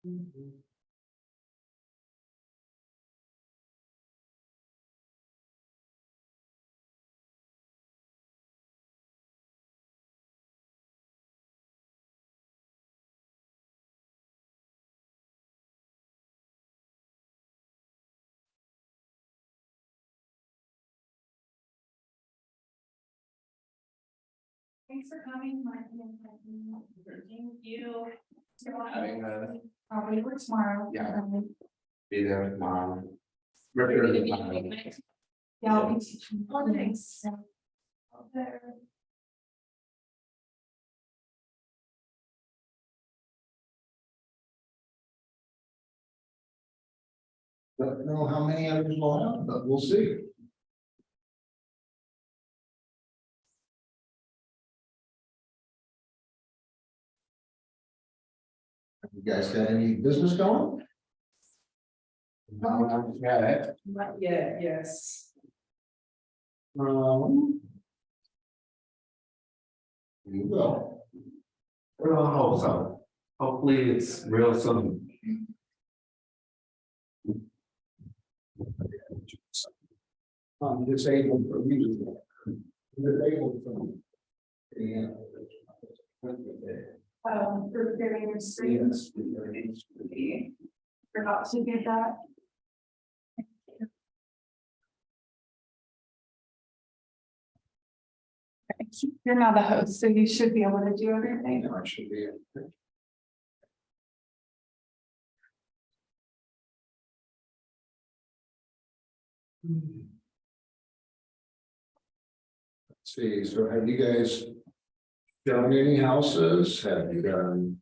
Thanks for coming, Mike. Thank you. Having Probably work tomorrow. Yeah. Be there tomorrow. Yeah, I'll be teaching. Oh, thanks. There. Don't know how many others will have, but we'll see. You guys got any business going? Yeah. Not yet, yes. You will. Well, I hope so. Hopefully it's real soon. Disabled for you. Disabled from. Yeah. For giving your streams. Forgot to get that. You're not the host, so you should be able to do everything. I should be. Let's see, so have you guys done any houses? Have you done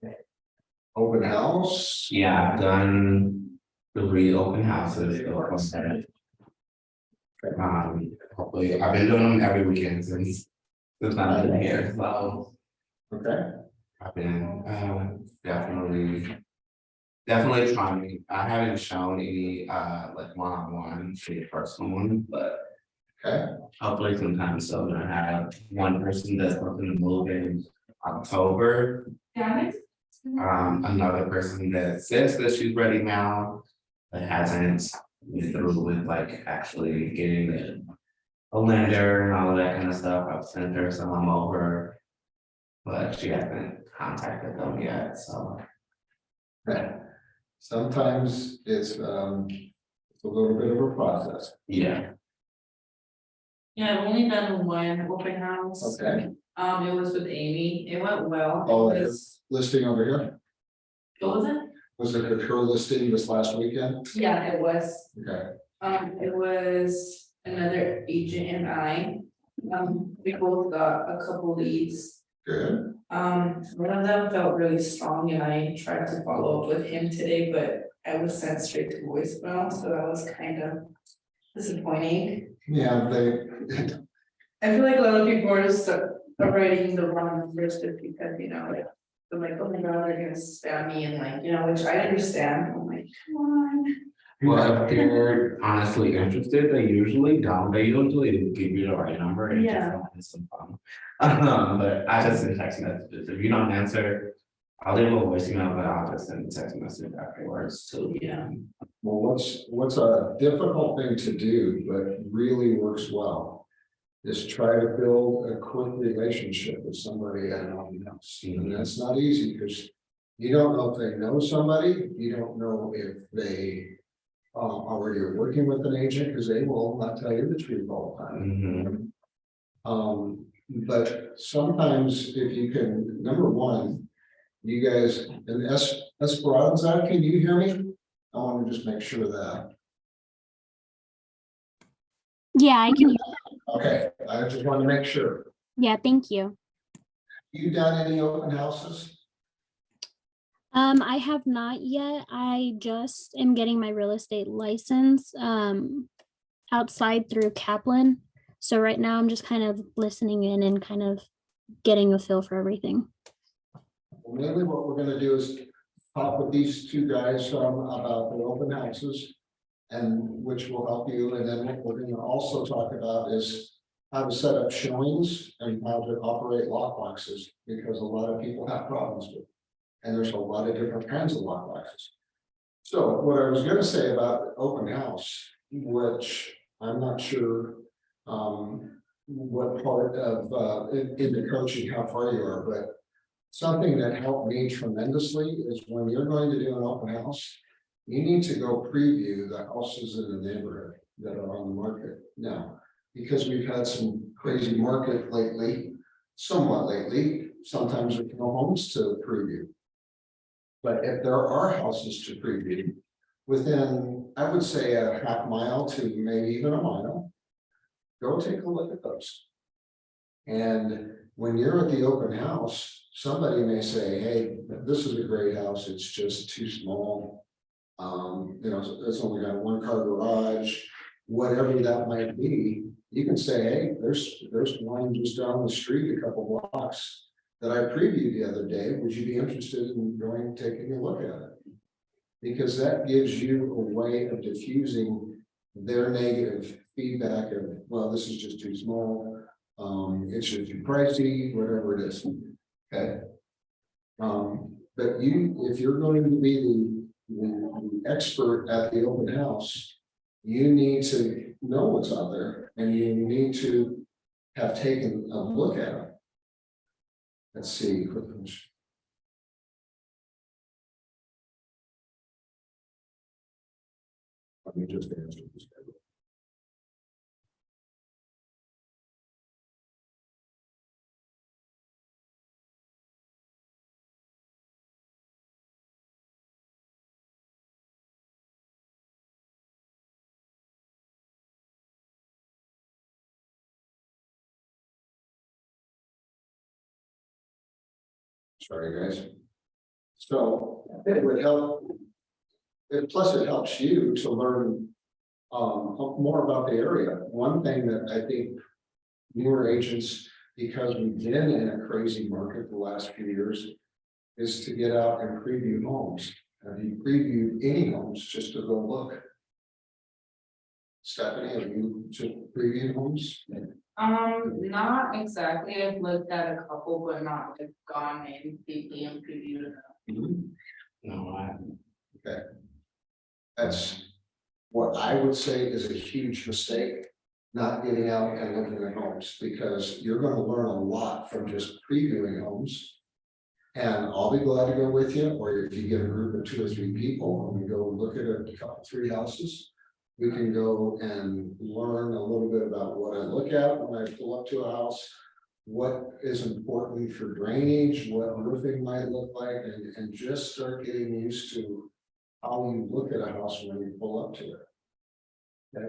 open house? Yeah, I've done 3 open houses. So far. Hopefully I've been doing them every weekend since I've been here. So Okay, I've been definitely trying. I haven't shown any like one-on-one for the first one, but okay, hopefully sometime soon. I have one person that's looking to move in October. Yeah. Another person that says that she's ready now, but hasn't been through with like actually getting a lender and all of that kind of stuff. I've sent her some over, but she hasn't contacted them yet, so. okay. Sometimes it's a little bit of a process. Yeah, Yeah, I've only done one open house. Okay, It was with Amy. It went well. Oh, It it was, listing over here, what was it? was it a her listing this last weekend? Yeah, it was. Okay, It was another agent and I. We both got a couple leads. good, One of them felt really strong and I tried to follow up with him today, but I was sent straight to voicemail, so that was kind of disappointing. yeah, they, I feel like a lot of people are just writing the wrong numbers just because, you know, like, they're like, oh my god, they're gonna spam me and like, you know, which I understand. I'm like, come on. well, if they're honestly interested, they usually don't. They usually give you the right number and just Yeah. don't have some fun. But I just send text messages. If you don't answer, I'll leave a voicemail, but I'll just send a text message afterwards too. Yeah. well, what's a difficult thing to do, but really works well. Is try to build a quick relationship with somebody at an open house, and that's not easy, because you don't know if they know somebody, you don't know if they. Already are working with an agent, because they will not tell you the truth all the time. Mhm. But sometimes if you can, number one, you guys, and Esperanza, can you hear me? I want to just make sure that, Yeah, I can. okay, I just want to make sure. Yeah, thank you. You done any open houses? I have not yet. I just am getting my real estate license outside through Kaplan. So right now I'm just kind of listening in and kind of getting a feel for everything. Well, mainly what we're gonna do is talk with these two guys about the open houses. And which will help you, and then what we're gonna also talk about is how to set up showings and how to operate lock boxes, because a lot of people have problems with And there's a lot of different kinds of lot sizes. So what I was gonna say about the open house, which I'm not sure. What part of in the coaching, how far you are, but. Something that helped me tremendously is when you're going to do an open house. You need to go preview the houses in the neighborhood that are on the market now. Because we've had some crazy market lately, somewhat lately, sometimes there's no homes to preview. But if there are houses to preview, within, I would say a half mile to maybe even a mile. Go take a look at those. And when you're at the open house, somebody may say, hey, this is a great house, it's just too small. It's only got a 1-car garage, whatever that might be. You can say, hey, there's one just down the street, a couple blocks. That I previewed the other day, would you be interested in going, taking a look at it? Because that gives you a way of diffusing their negative feedback of, well, this is just too small. It's just too pricey, whatever it is. Okay. But if you're going to be the expert at the open house, you need to know what's out there and you need to have taken a look at it. Let's see. Let me just answer this. Sorry, guys. So it would help. Plus, it helps you to learn more about the area. One thing that I think newer agents, because we've been in a crazy market the last few years, is to get out and preview homes. Have you previewed any homes just to go look? Stephanie, have you just previewed homes? Not exactly. I've looked at a couple, but not like gone in deeply and previewed. No, I haven't. Okay. That's what I would say is a huge mistake, not getting out and looking at homes, because you're going to learn a lot from just previewing homes. And I'll be glad to go with you, or if you get a group of 2 or 3 people and we go look at a couple, 3 houses, we can go and learn a little bit about what I look at when I pull up to a house, what is important for drainage, what roofing might look like, and just start getting used to how you look at a house when you pull up to it. Okay,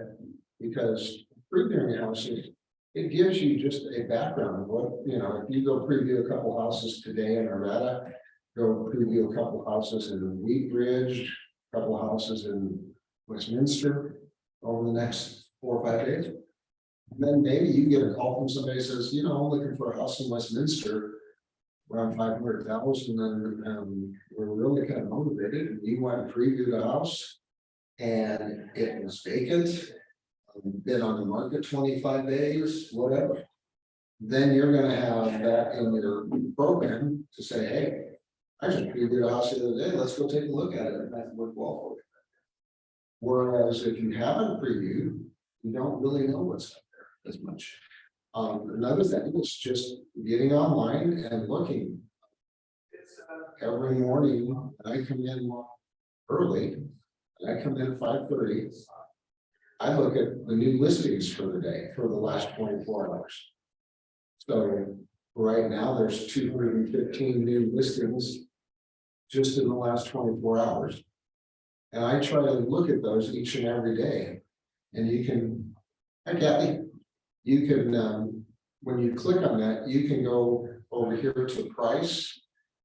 because previewing houses, it gives you just a background of what, if you go preview a couple houses today in Arvada, go preview a couple houses in Wheat Ridge, a couple houses in Westminster over the next 4 or 5 days. And then maybe you get a call from somebody who says, I'm looking for a house in Westminster around 500,000, and we're really kind of motivated, and you want to preview the house and it was vacant, been on the market 25 days, whatever. Then you're going to have that in your program to say, hey, I just previewed a house the other day, let's go take a look at it, and that worked well for you. Whereas if you haven't previewed, you don't really know what's out there as much. Another thing is just getting online and looking. Every morning, I come in early, I come in at 5:30. I look at the new listings for the day, for the last 24 hours. So right now, there's 215 new listings just in the last 24 hours. And I try to look at those each and every day. And you can, hi Kathy, you can, when you click on that, you can go over here to price,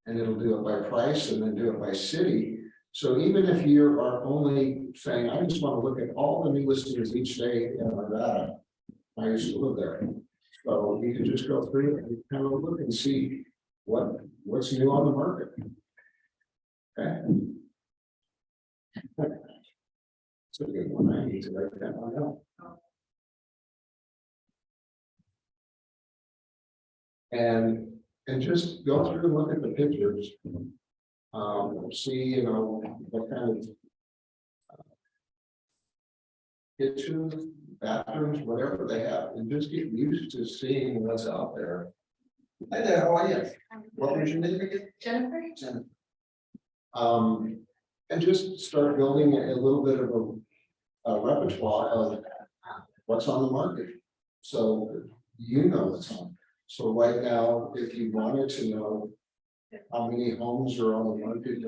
and it'll do it by price and then do it by city. So even if you are only saying, I just want to look at all the new listings each day in Arvada, I used to live there. So you can just go through and kind of look and see what's new on the market. Okay. It's a good one. I need to write that one down. And just go through and look at the pictures See, you know, what kind of. Kitchens, bathrooms, whatever they have, and just get used to seeing what's out there. Hi there, how are you? What was your name again? Jennifer? Jennifer. And just start building a little bit of a repertoire of what's on the market. So you know what's on. So right now, if you wanted to know how many homes are on the market,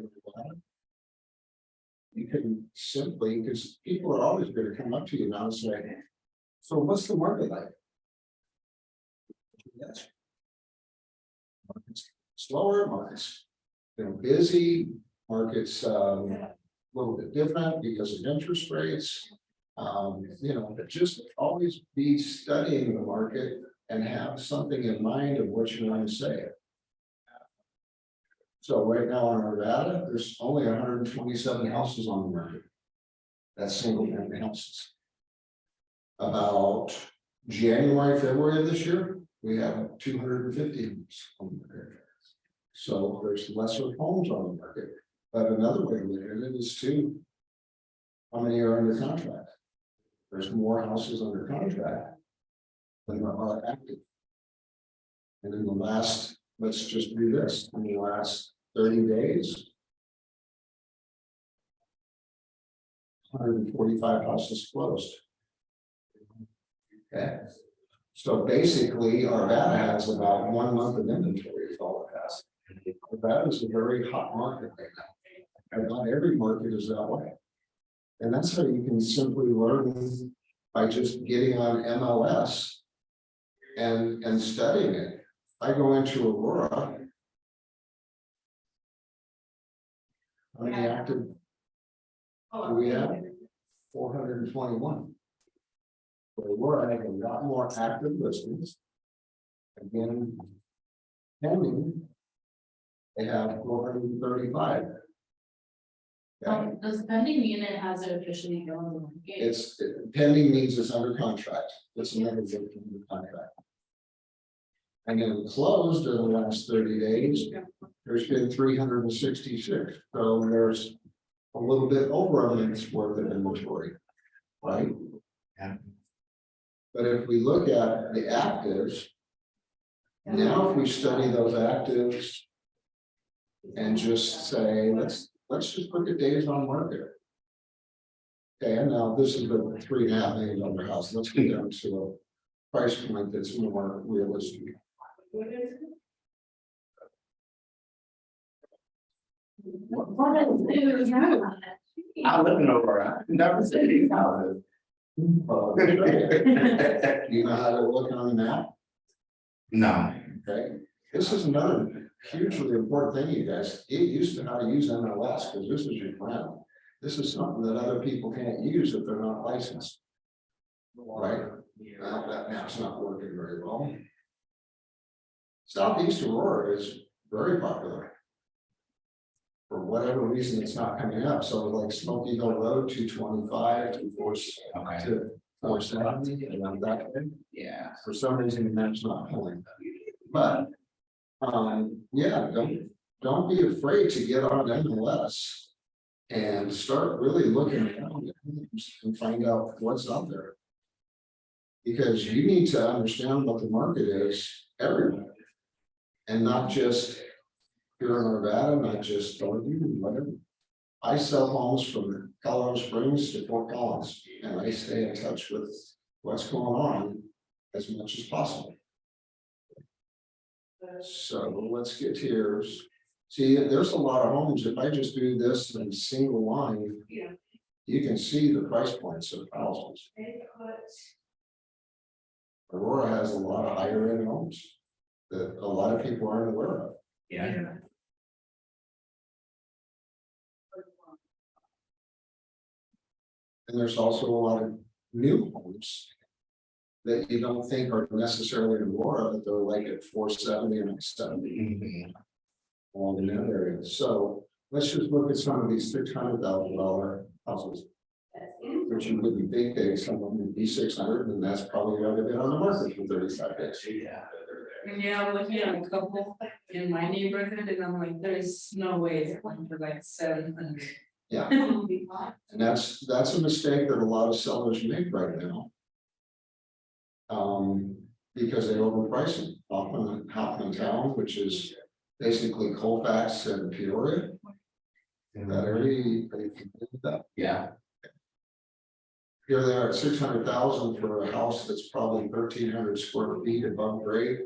you can simply, because people are always going to come up to you now and say, so what's the market like? Yes. Market's slower, markets, busy, markets a little bit different because of interest rates. But just always be studying the market and have something in mind of what you want to say. So right now in Arvada, there's only 127 houses on the market. That's single family houses. About January, February of this year, we have 250 homes on the market. So there's lesser homes on the market. But another way to look at it is how many are under contract? There's more houses under contract than there are active. And in the last, let's just do this, in the last 30 days, 145 houses closed. Okay, so basically, Arvada has about 1 month of inventory is all it has. That is a very hot market right now, and not every market is that way. And that's how you can simply learn by just getting on MLS and studying it. I go into Aurora. How many active do we have? 421. So Aurora has a lot more active listings. Again, pending, they have 435. Okay. Does pending mean it hasn't officially gone on the market? It's pending means it's under contract. It's never been under contract. And then closed in the last 30 days, there's been 366. So there's a little bit over a month's worth of inventory, right? Yeah. But if we look at the actives, now if we study those actives and just say, let's just look at days on market. Okay, and now this is the $3.5 million house. Let's get down to a price point that's more realistic. I live in Aurora. I've never seen these houses. You know how to look on the map? No. Okay, this is another hugely important thing, you guys. Get used to how to use MLS because this is your friend. This is something that other people can't use if they're not licensed. Right? Well, that map's not working very well. Southeast Aurora is very popular. For whatever reason, it's not coming up. So like Smoky Hill Road, 225 to 470, around that way. Yeah. For some reason, the map's not pulling. But yeah, don't be afraid to get on MLS and start really looking around and find out what's out there. Because you need to understand what the market is everywhere. And not just here in Arvada, not just whatever. I sell homes from Colorado Springs to Fort Collins, and I stay in touch with what's going on as much as possible. So let's get here. See, there's a lot of homes. If I just do this in a single line, you can see the price points of houses. Aurora has a lot of higher end homes that a lot of people aren't aware of. Yeah. And there's also a lot of new homes that you don't think are necessarily in Aurora, but they're like at 470 and 70 along in that area. So let's just look at some of these $600,000 houses, which you wouldn't think some of them would be 600, and that's probably what they've been on the market for 35 days. Yeah. Yeah, I'm looking at a couple in my neighborhood and I'm like, there's no way it's going for like 700. Yeah, and that's a mistake that a lot of sellers make right now. Because they overprice it, Hoffman Town, which is basically Colfax and Peoria. That area, they can do that. Yeah, Here they are at 600,000 for a house that's probably 1,300 square feet above grade.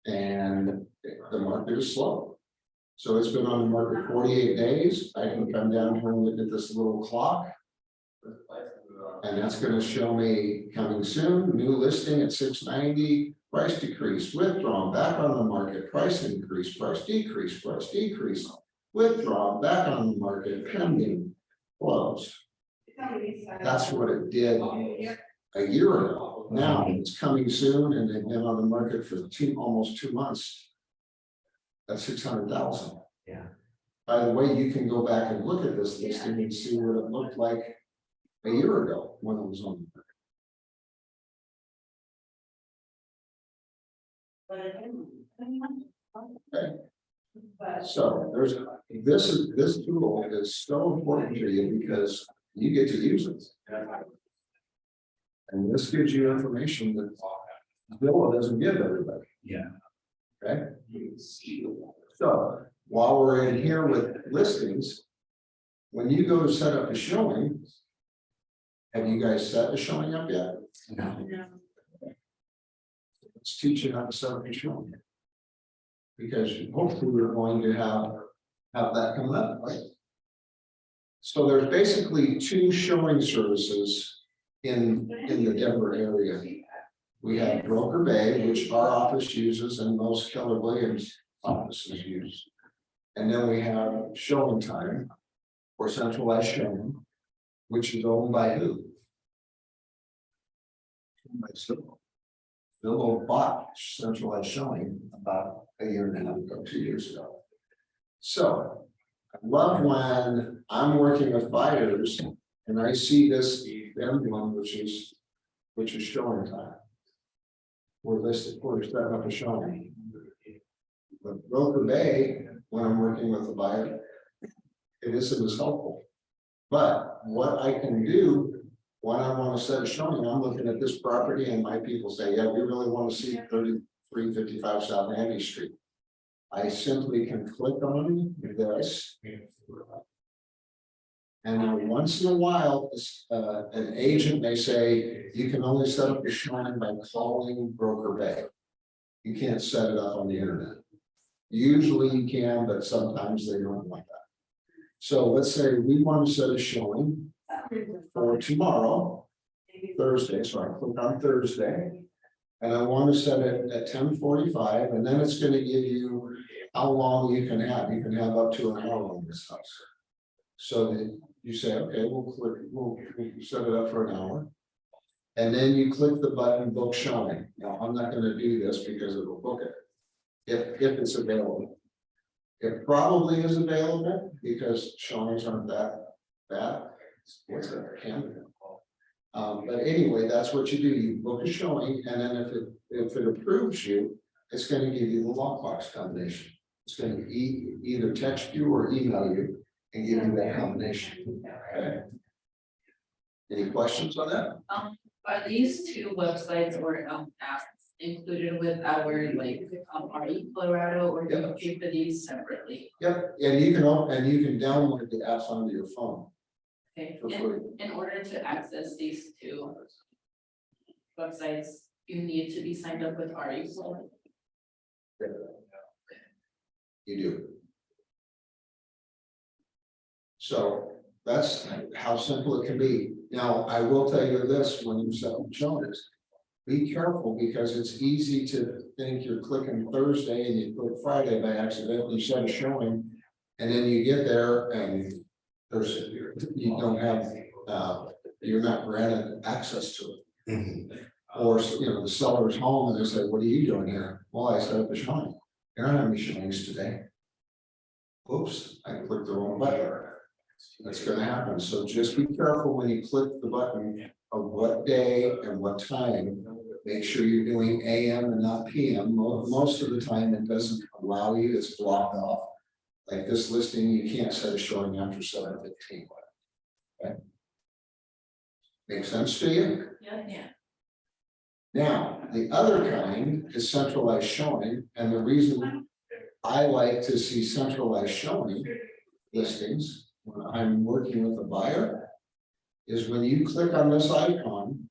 And the market is slow. So it's been on the market 48 days. I can come down here and look at this little clock. And that's gonna show me coming soon, new listing at 690, price decrease, withdrawn, back on the market, price increase, price decrease, withdrawn, back on the market, pending, closed. That's what it did a year ago. Now it's coming soon and they've been on the market for almost 2 months. That's 600,000. yeah. By the way, you can go back and look at this listing and see what it looked like a year ago when it was on. Okay. So there's, this tool is so important to you because you get to use it. And this gives you information that Zillow doesn't give everybody. Yeah. Okay. So while we're in here with listings, when you go to set up a showing, have you guys set a showing up yet? No. Let's teach you how to set up a showing. Because hopefully we're going to have that come up, right? So there's basically 2 showing services in the Denver area. We have Broker Bay, which our office uses and most Keller Williams offices use. And then we have Showing Time or Centralized Showing, which is owned by who? By Zillow. Zillow bought Centralized Showing about a year and a half ago, 2 years ago. So I love when I'm working with buyers and I see this emblem, which is Showing Time. We're setting up a showing. But Broker Bay, when I'm working with a buyer, it isn't as helpful. But what I can do when I want to set a showing, I'm looking at this property and my people say, yeah, we really want to see 3355 South Andy Street. I simply can click on this. And then once in a while, an agent may say, you can only set up your showing by calling Broker Bay. You can't set it up on the internet. Usually you can, but sometimes they don't want that. So let's say we want to set a showing for tomorrow, Thursday. So I click on Thursday. And I want to set it at 10:45, and then it's going to give you how long you can have. You can have up to an hour on this house. So that you say, okay, we'll set it up for an hour. And then you click the button book showing. Now I'm not going to do this because it will book it. If it's available. It probably is available because showings aren't that bad. What's a candidate? But anyway, that's what you do. You book a showing, and then if it approves you, it's going to give you the lockbox combination. It's going to either text you or email you and give you that combination. Okay. Any questions on that? Are these 2 websites or apps included with our RE Colorado, or do you pay for these separately? Yep, and you can download the apps onto your phone. Okay, For free. in order to access these 2 websites, you need to be signed up with RE Colorado. You do. So that's how simple it can be. Now, I will tell you this, when you set up showings, be careful because it's easy to think you're clicking Thursday and you click Friday by accident, you set a showing. And then you get there and you don't have, you're not granted access to it. Mhm. Or, the seller's home and they say, what are you doing here? Well, I set up a showing. You don't have any showings today. Oops, I clicked the wrong button. That's gonna happen. So just be careful when you click the button of what day and what time Make sure you're doing AM and not PM. Most of the time, it doesn't allow you, it's blocked off. Like this listing, you can't set a showing after 7:15. Okay. Make sense to you? Yeah. Now, the other kind is centralized showing, and the reason I like to see centralized showing listings when I'm working with a buyer is when you click on this icon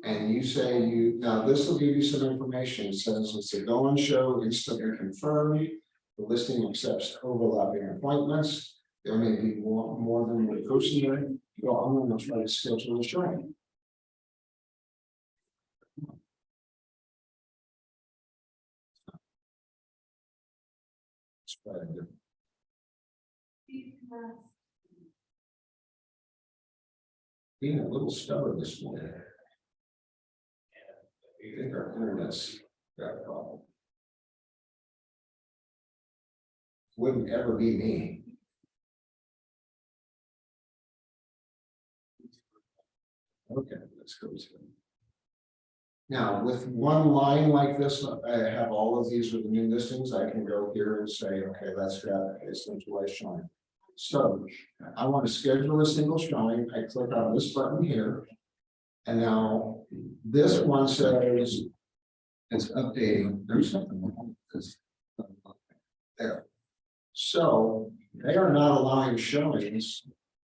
and you say now this will give you some information. It says it's a go and show instantly confirmed. The listing accepts overlapping appointments. There may be more than one person there. Well, I'm going to try to schedule a showing. Let's try it again. Being a little stubborn this morning. I think our internet's got a problem. Wouldn't ever be me. Okay, let's go to it. Now, with one line like this, I have all of these with the new listings. I can go here and say, okay, that's got a centralized showing. So I want to schedule a single showing. I click on this button here. And now this one says it's updating. There's something wrong with this. There. So they are not allowing showings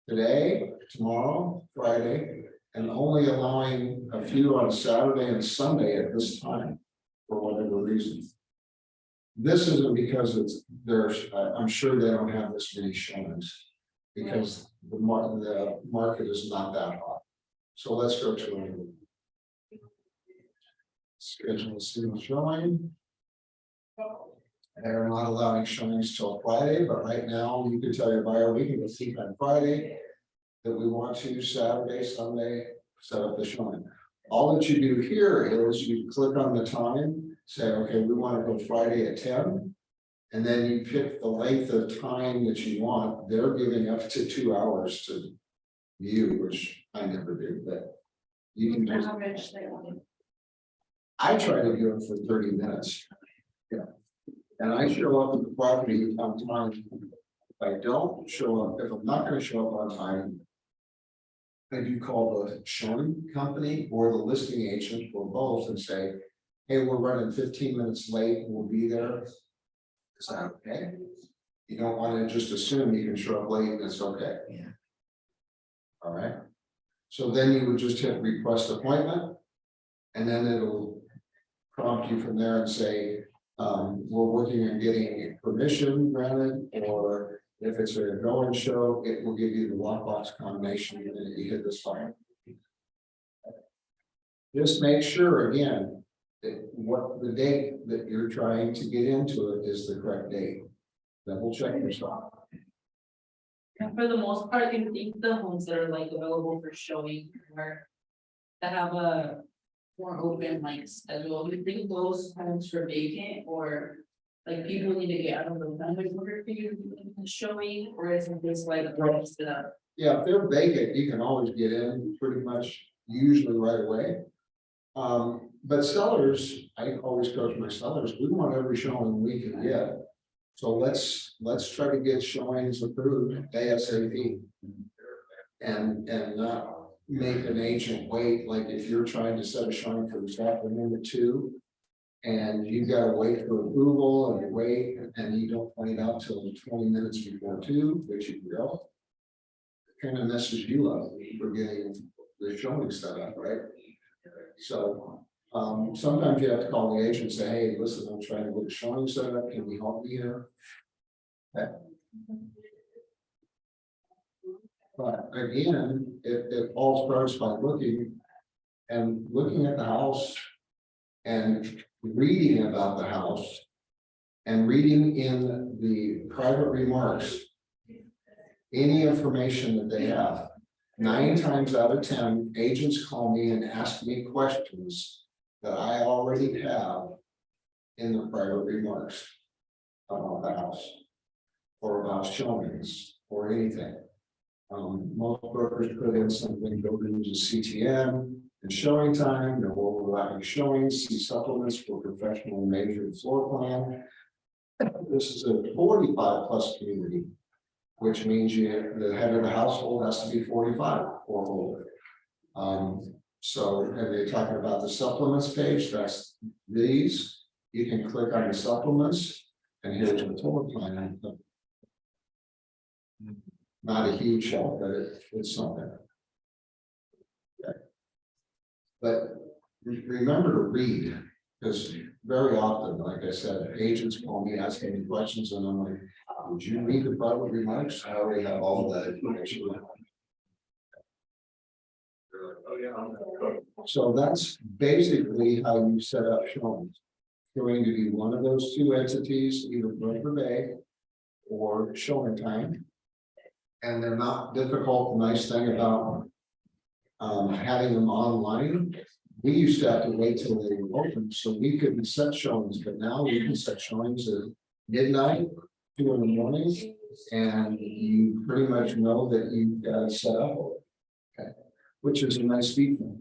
today, tomorrow, Friday, and only allowing a few on Saturday and Sunday at this time for whatever reason. This isn't because I'm sure they don't have this many showings because the market is not that hot. So let's go to schedule a single showing. They're not allowing showings till Friday, but right now you can tell your buyer we can go see on Friday that we want to Saturday, Sunday, set up the showing. All that you do here is you click on the time, say, okay, we want to go Friday at 10. And then you pick the length of time that you want. They're giving up to 2 hours to view, which I never do, but you can just. How much they want. I try to do it for 30 minutes. Yeah. And I show up at the property on time. If I don't show up, if I'm not going to show up on time, I do call the showing company or the listing agent or both and say, hey, we're running 15 minutes late, we'll be there. Is that okay? You don't want to just assume you can show up late and it's okay. Yeah. All right. So then you would just hit request appointment. And then it'll prompt you from there and say, we're working on getting permission granted, or if it's a go and show, it will give you the lockbox combination and then you hit this file. Just make sure again that what the date that you're trying to get into it is the correct date. Double check yourself. And for the most part, you think the homes that are like available for showing or that have a more open like schedule, you think those homes for vacant or like people need to get out of the home in order for you to do showing, or is it just like rolled it up? Yeah, if they're vacant, you can always get in pretty much usually right away. But sellers, I always coach my sellers, we want every showing we can get. So let's try to get showings approved ASAP. And not make an agent wait, like if you're trying to set a showing for this afternoon at 2. And you gotta wait for approval and you wait, and you don't find out till 20 minutes before 2, which you will. Kind of messes you up for getting the showing set up, right? So sometimes you have to call the agent and say, hey, listen, I'm trying to get a showing set up. Can you help me here? Okay. But again, it all starts by looking at the house and reading about the house and reading in the private remarks any information that they have. 9 times out of 10, agents call me and ask me questions that I already have in the private remarks about the house or about showings or anything. Most brokers put in something, go into CTM, And showing time, no overlapping showings, see supplements for professional and major floor plan. This is a 45 plus community, which means the head of the household has to be 45 or older. So, and they're talking about the supplements page, that's these, you can click on the supplements, and here's the total plan. Not a huge help, but it's something. Okay. But remember to read, because very often, like I said, agents call me asking me questions, and I'm like, would you read the private remarks? I already have all of that information. So that's basically how you set up showings. Going to be one of those two entities, either Broker Bay or Showing Time. And they're not difficult. The nice thing about having them online, we used to have to wait till they were open, so we couldn't set showings, but now we can set showings at midnight, 2 in the morning, and you pretty much know that you've got it set up. Okay, which is a nice feature.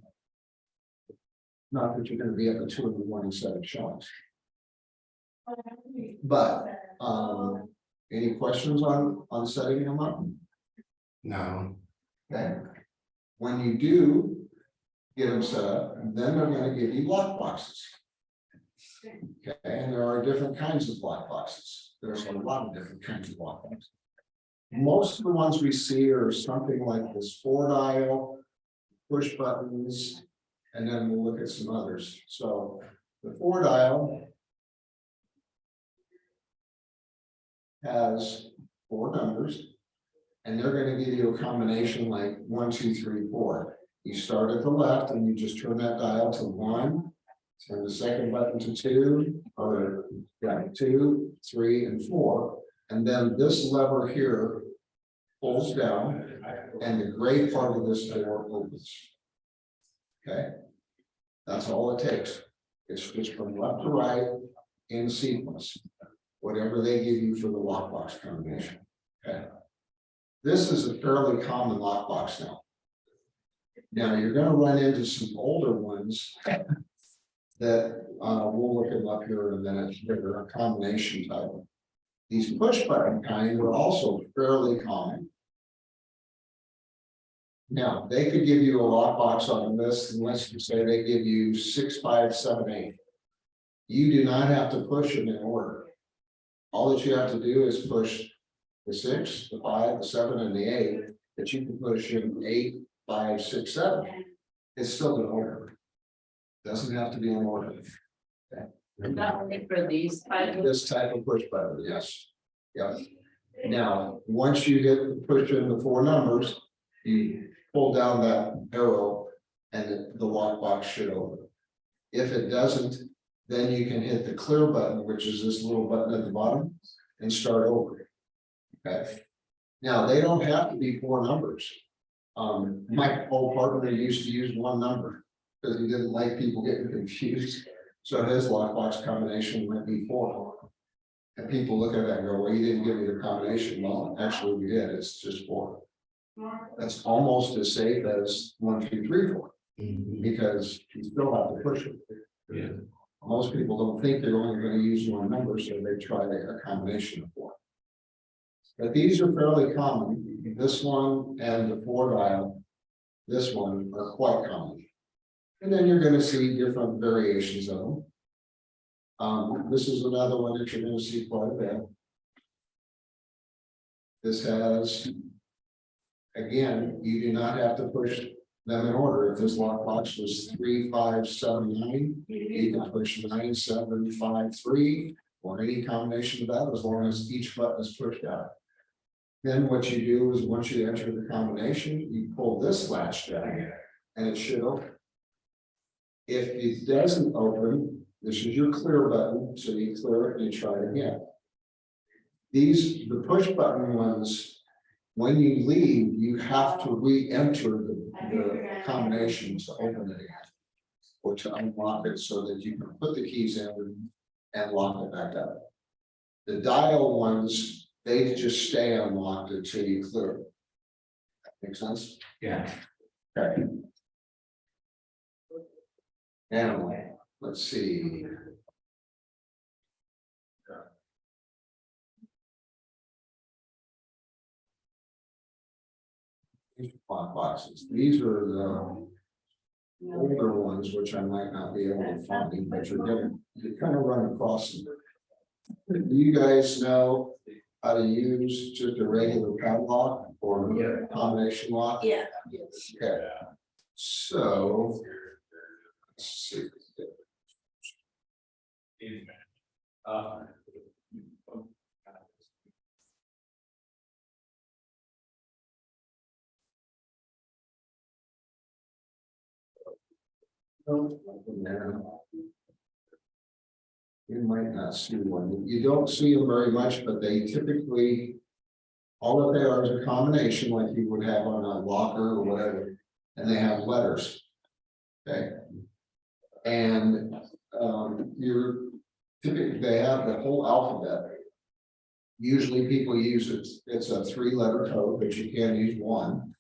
Not that you're gonna be up at 2 in the morning setting showings. But any questions on setting them up? No, Okay. When you do get them set up, then they're gonna give you lock boxes. Okay, and there are different kinds of lock boxes. There's a lot of different kinds of lock boxes. Most of the ones we see are something like this 4-dial, push buttons, and then we'll look at some others. So the 4-dial has 4 numbers, and they're going to give you a combination like 1, 2, 3, 4. You start at the left and you just turn that dial to 1, turn the second button to 2, or 2, 3, and 4. And then this lever here pulls down, and the gray part of this door opens. Okay, that's all it takes. It's just from left to right in sequence, whatever they give you for the lockbox combination. Okay, this is a fairly common lockbox now. Now you're going to run into some older ones that we'll look them up here in a minute. They're a combination type. These push button kind are also fairly common. Now, they could give you a lockbox on this, unless you say they give you 6, 5, 7, 8. You do not have to push them in order. All that you have to do is push the 6, the 5, the 7, and the 8, but you can push in 8, 5, 6, 7. It's still in order. Doesn't have to be in order. Not only for these items, This type of push button, yes. Yeah. Now, once you hit the push in the 4 numbers, you pull down that arrow and the lockbox should open. If it doesn't, then you can hit the clear button, which is this little button at the bottom, and start over. Okay. Now, they don't have to be 4 numbers. My old partner used to use 1 number because he didn't like people getting confused. So his lockbox combination might be 4. And people look at that and go, well, you didn't give me the combination. Well, actually we did, it's just 4. That's almost as safe as 1, 2, 3, 4, because you still have to push it. yeah, Most people don't think they're only going to use 1 number, so they try a combination of 4. But these are fairly common. This one and the 4-dial, this one are quite common. And then you're going to see different variations of them. This is another one that you're going to see quite a bit. This has, again, you do not have to push them in order. If this lockbox was 3, 5, 7, 9, you can push 9, 7, 5, 3, or any combination of that, as long as each button is pushed out. Then what you do is once you enter the combination, you pull this latch down and it should open. If it doesn't open, this is your clear button, so you clear it and you try it again. The push button ones, when you leave, you have to re-enter the combination to open it again, or to unlock it so that you can put the keys in and lock it back up. The dial ones, they just stay unlocked until you clear it. That makes sense? yeah. Okay. Now, let's see. These are boxes, these are the older ones, which I might not be able to find, but you kind of run across them. Do you guys know how to use just a regular padlock or a combination lock? Yeah. Okay, so. Let's see. You might not see one, you don't see them very much, but they typically. All that they are is a combination like you would have on a locker or whatever, and they have letters. Okay. And you're typically, they have the whole alphabet. Usually people use it, it's a 3-letter code, but you can use one.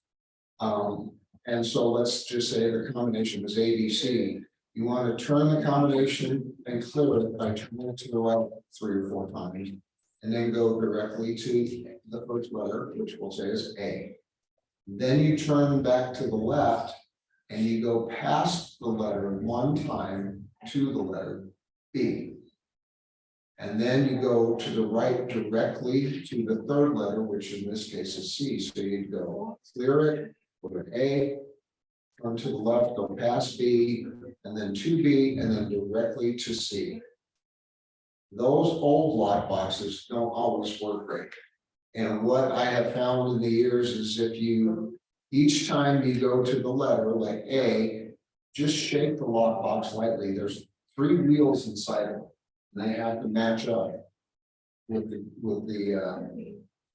And so let's just say the combination is ABC. You want to turn the combination and clear it by turning it to the right 3 or 4 times. And then go directly to the first letter, which we'll say is A. Then you turn back to the left and you go past the letter 1 time to the letter B. And then you go to the right directly to the 3rd letter, which in this case is C. So you go clear it, go to A, turn to the left, go past B, and then to B, and then directly to C. Those old lock boxes don't always work great. And what I have found in the years is if you, each time you go to the letter like A, just shake the lockbox lightly. There's 3 wheels inside of it. And they have to match up with the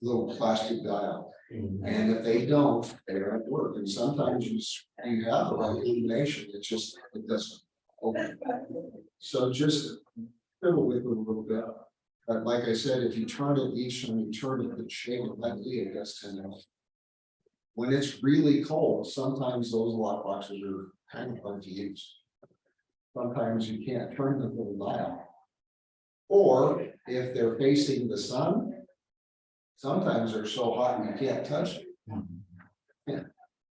little plastic dial. And if they don't, they don't work. And sometimes you have the right illumination, it doesn't open. So just fiddle with it a little bit. But like I said, if you turn it each time you turn it and shake it lightly, it gets to know. When it's really cold, sometimes those lock boxes are kind of fun to use. Sometimes you can't turn the little dial. Or if they're facing the sun, sometimes they're so hot you can't touch it. Yeah.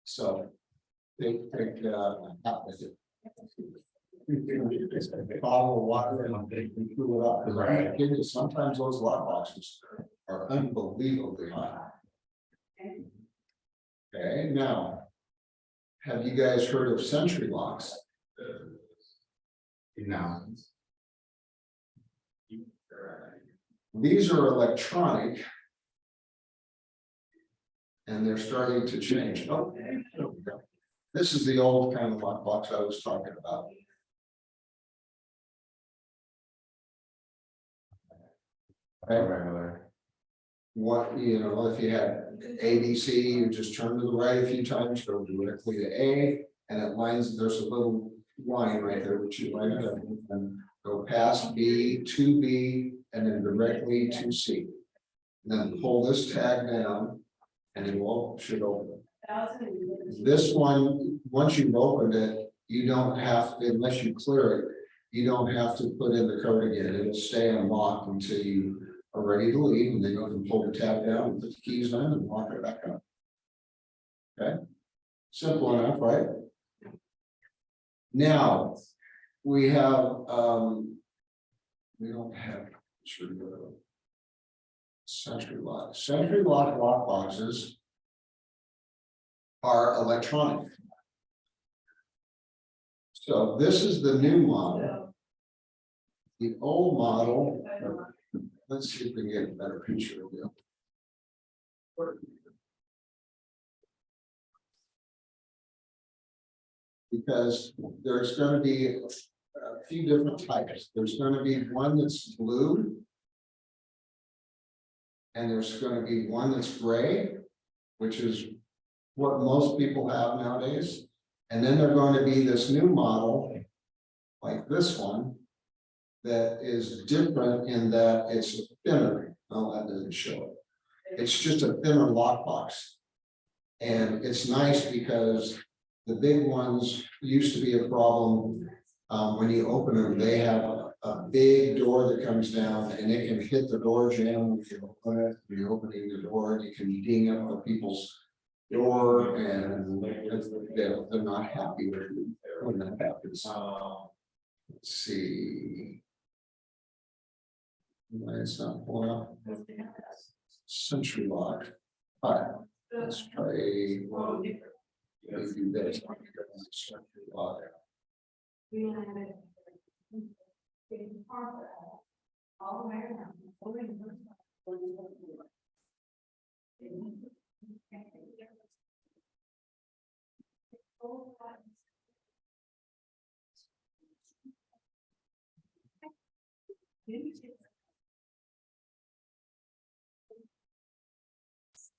So take out with it. Bottle of water and cool it up. Because sometimes those lock boxes are unbelievably hot. Okay, now, have you guys heard of Sentry locks? No. These are electronic. And they're starting to change. Oh, this is the old kind of lockbox I was talking about. Regular. What, you know, if you had ABC, you just turn to the right a few times, go directly to A, and it lines, there's a little line right there, which you line it up and go past B to B, and then directly to C. And then pull this tag down, and it will should open. This one, once you've opened it, you don't have, unless you clear it, you don't have to put in the code again. It'll stay unlocked until you are ready to leave, and then you can pull the tab down and put the keys in and lock it back up. Okay, simple enough, right? Now we have we don't have Sentry lock. Sentry lock boxes are electronic. So this is the new model. The old model, let's see if we can get a better picture of it. Because there's going to be a few different types. There's going to be one that's blue. And there's going to be one that's gray, which is what most people have nowadays. And then there's going to be this new model, like this one, that is different in that it's thinner. Oh, that doesn't show it. It's just a thinner lockbox. And it's nice because the big ones used to be a problem When you open them, they have a big door that comes down and it can hit the door jamb when you open it. When you're opening the door, you can ding up the people's door and they're not happy when that happens. Let's see. Why it's not pulling up? Century lock. Alright, let's try. Let's do this. Century lock.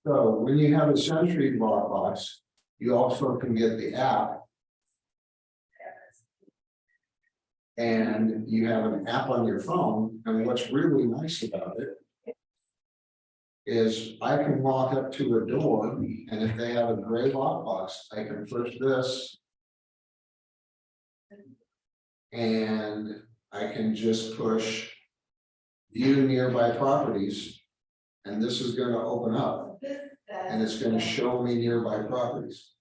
So when you have a Century lockbox, you also can get the app. And you have an app on your phone, and what's really nice about it is I can walk up to a door, and if they have a gray lockbox, I can push this. And I can just push view nearby properties. And this is gonna open up, and it's gonna show me nearby properties.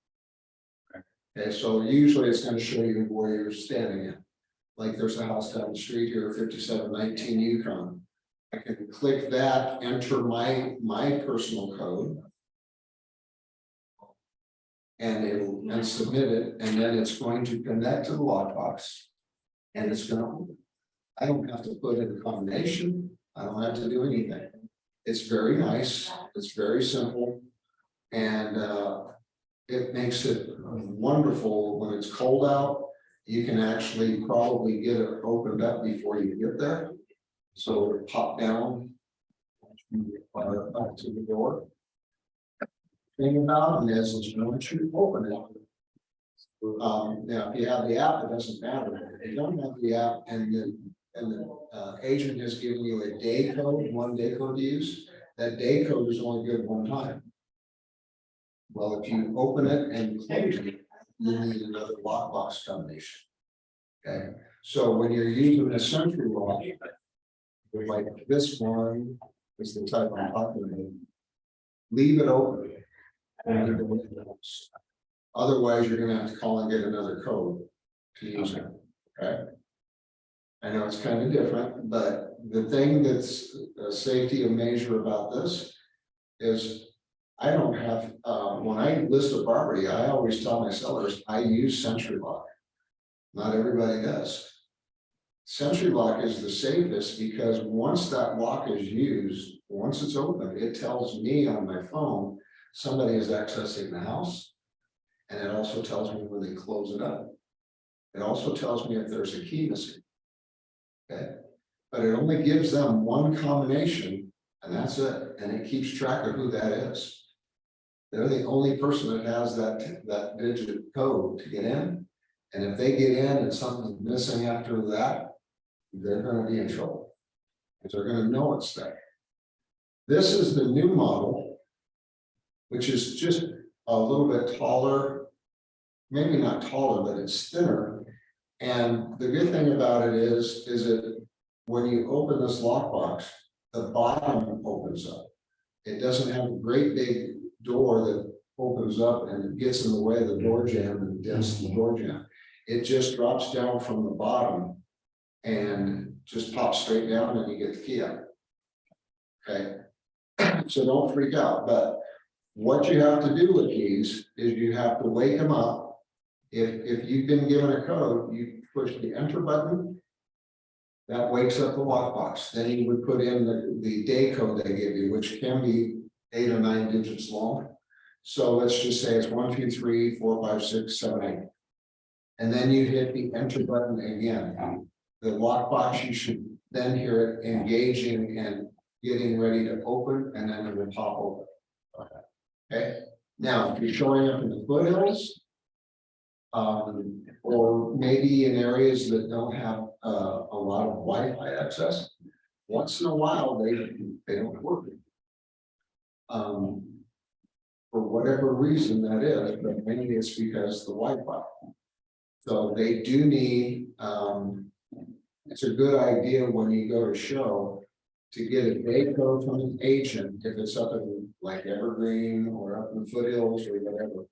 Okay, so usually it's gonna show you where you're standing in. Like there's a house down the street here, 5719 Yukon. I can click that, enter my personal code. And submit it, and then it's going to connect to the lockbox. And it's gonna open. I don't have to put in a combination, I don't have to do anything. It's very nice, it's very simple. And it makes it wonderful when it's cold out. You can actually probably get it opened up before you get there. So it pop down. Back to the door. Thing about it is once you open it. Now, if you have the app, it doesn't matter. If you don't have the app and the agent has given you a day code, one day code to use, that day code is only good one time. Well, if you open it and close it, you need another lockbox combination. Okay, so when you're using a Century lock, like this one is the type I'm talking about. Leave it open. Otherwise, you're gonna have to call and get another code to use it. Okay. I know it's kind of different, but the thing that's a safety of measure about this is I don't have, when I list a property, I always tell my sellers, I use Century lock. Not everybody does. Century lock is the safest because once that lock is used, once it's open, it tells me on my phone, somebody is accessing the house. And it also tells me when they close it up. It also tells me if there's a key missing. Okay, but it only gives them one combination and that's it. And it keeps track of who that is. They're the only person that has that digit code to get in. And if they get in and something's missing after that, they're gonna be in trouble. Because they're gonna know it's there. This is the new model, which is just a little bit taller, maybe not taller, but it's thinner. And the good thing about it is it when you open this lockbox, the bottom opens up. It doesn't have a great big door that opens up and it gets in the way of the door jamb and dents the door jamb. It just drops down from the bottom and just pops straight down and you get the key out. Okay, so don't freak out, but what you have to do with these is you have to wake them up. If you've been given a code, you push the enter button. That wakes up the lockbox. Then you would put in the day code they give you, which can be 8 or 9 digits long. So let's just say it's 1, 2, 3, 4, 5, 6, 7, 8. And then you hit the enter button again. The lockbox, you should then hear it engaging and getting ready to open, and then it will pop open. Okay, now if you're showing up in the foothills, or maybe in areas that don't have a lot of Wi-Fi access, once in a while they don't work. For whatever reason that is, but mainly it's because the Wi-Fi. So they do need, it's a good idea when you go to show. To get a day code from an agent, if it's up in like Evergreen or up in the foothills or whatever.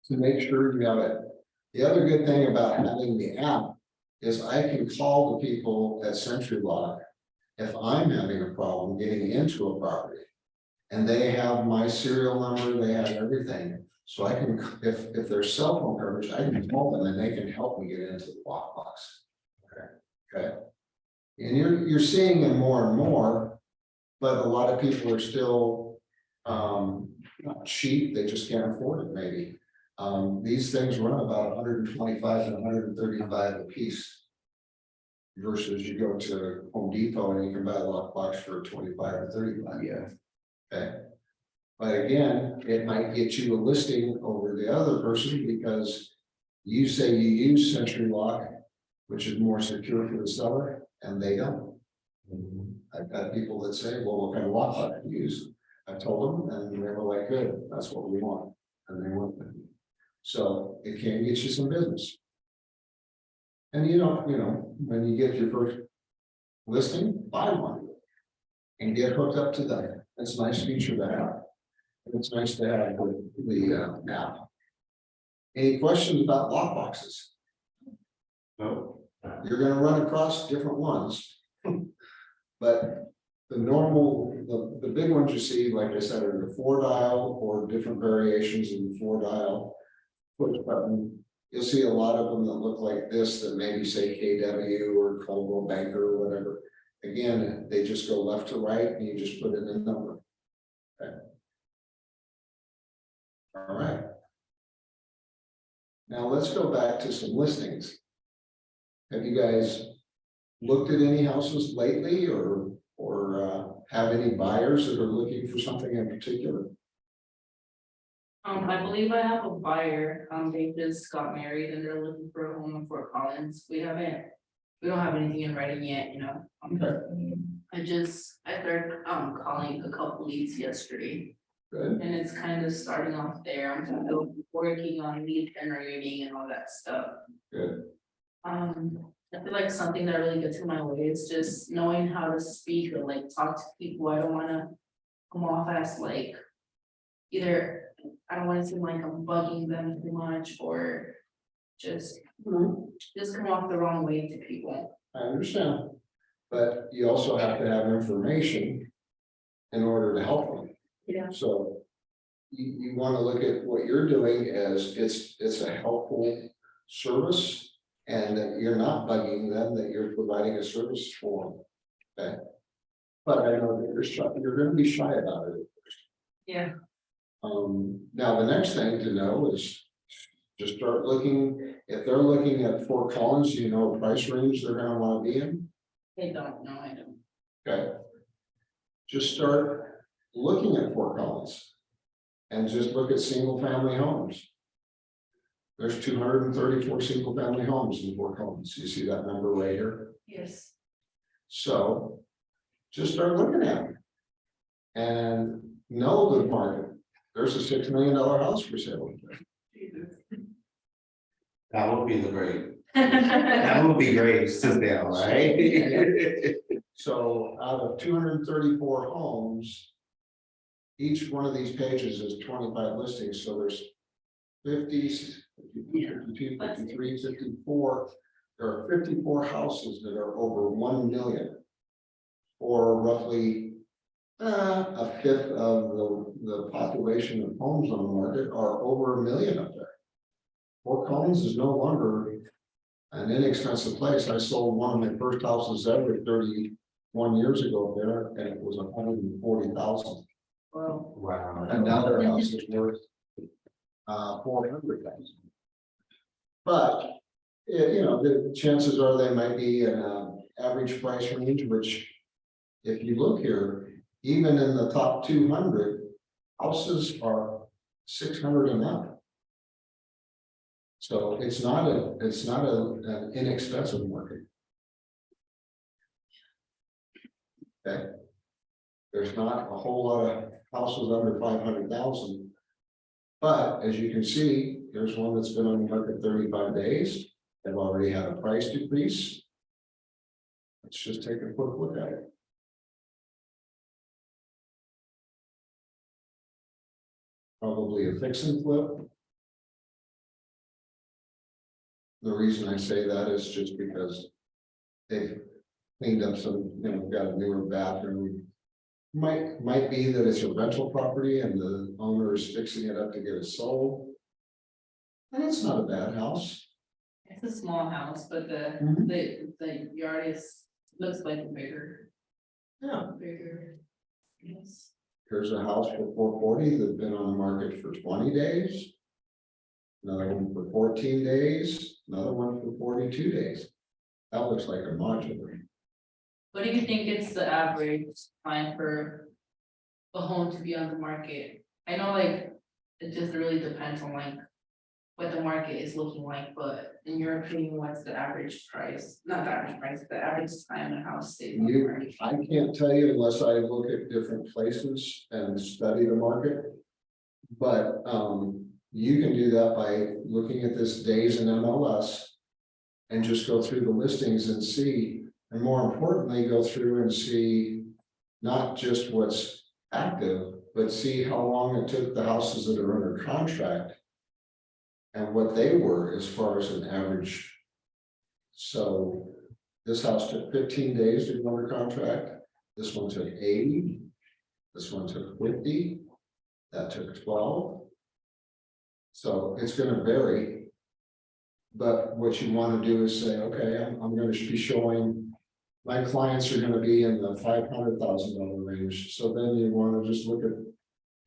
To make sure you have it. The other good thing about having the app is I can call the people at Century Lock. If I'm having a problem getting into a property. And they have my serial number, they have everything, so I can, if there's cell phone coverage, I can call them and they can help me get into the lockbox. Okay. And you're seeing them more and more, but a lot of people are still not cheap, they just can't afford it maybe. These things run about 125 to 135 a piece. Versus you go to Home Depot and you can buy a lockbox for 25 or 35. Yeah. Okay. But again, it might get you a listing over the other person because you say you use Century Lock, which is more secure for the seller, and they don't. I've got people that say, well, what kind of lock do you use? I told them and they were like, good, that's what we want. And they went with me. So it can get you some business. And you know, when you get your first listing, buy one. And get hooked up to that. That's a nice feature to have. And it's nice to have the app. Any questions about lockboxes? No. You're gonna run across different ones. But the normal, the big ones you see, like I said, are the 4-dial or different variations in the 4-dial push button. You'll see a lot of them that look like this that maybe say KW or Coldwell Banker or whatever. Again, they just go left to right and you just put in a number. Okay. All right. Now let's go back to some listings. Have you guys looked at any houses lately or have any buyers that are looking for something in particular? I believe I have a buyer, they just got married and they're looking for a home in Fort Collins, we don't have anything in writing yet, you know. I started calling a couple leads yesterday. Good. And it's kind of starting off there, I'm still working on lead generating and all that stuff. Good. I feel like something that really gets in my way is just knowing how to speak or like talk to people. I don't wanna come off as like. Either, I don't wanna seem like I'm bugging them too much or just come off the wrong way to people. I understand, but you also have to have information in order to help them. Yeah. So you want to look at what you're doing as it's a helpful service and that you're not bugging them, that you're providing a service for them. Okay. But I know that you're going to be shy about it. Yeah. Now the next thing to know is just start looking, if they're looking at Fort Collins, you know, price range they're gonna want to be in. They don't know, I don't. Okay. Just start looking at Fort Collins. And just look at single family homes. There's 234 single family homes in Fort Collins. You see that number right here? Yes. So just start looking at them. And know the market. There's a $6 million house for sale. That would be the great. That would be great, Cynthia, right? So out of 234 homes. Each one of these pages is 25 listings, so there's 50, 52, 53, 54. There are 54 houses that are over 1 million. Or roughly a fifth of the population of homes on the market are over 1 million up there. Fort Collins is no longer an inexpensive place. I sold one of my first houses ever 31 years ago there, and it was 140,000. Well, Wow. And now their house is worth 400,000. But you know, the chances are they might be an average price range, which if you look here, even in the top 200 houses are 600 and up. So it's not an inexpensive market. Okay. There's not a whole lot of houses under 500,000. But as you can see, here's one that's been on the market 35 days. They've already had a price decrease. Let's just take a quick look at it. Probably a fix and flip. The reason I say that is just because they've cleaned up some, got a newer bathroom. Might be that it's a rental property and the owner is fixing it up to get it sold. And it's not a bad house. It's a small house, but Mhm. the yard looks like bigger. Yeah. Bigger. Yes. Here's a house for 440 that's been on the market for 20 days. Another one for 14 days, another one for 42 days. That looks like a modular. What do you think is the average time for a home to be on the market? I know like, it just really depends on like what the market is looking like, but in your opinion, what's the average price? Not the average price, the average time a house stays on the You- market. I can't tell you unless I look at different places and study the market. But you can do that by looking at this days in MLS. And just go through the listings and see, and more importantly, go through and see. Not just what's active, but see how long it took the houses that are under contract. And what they were as far as an average. So this house took 15 days to go under contract. This one took 80. This one took 50. That took 12. So it's gonna vary. But what you want to do is say, okay, I'm gonna be showing. My clients are gonna be in the $500,000 range, so then you wanna just look at.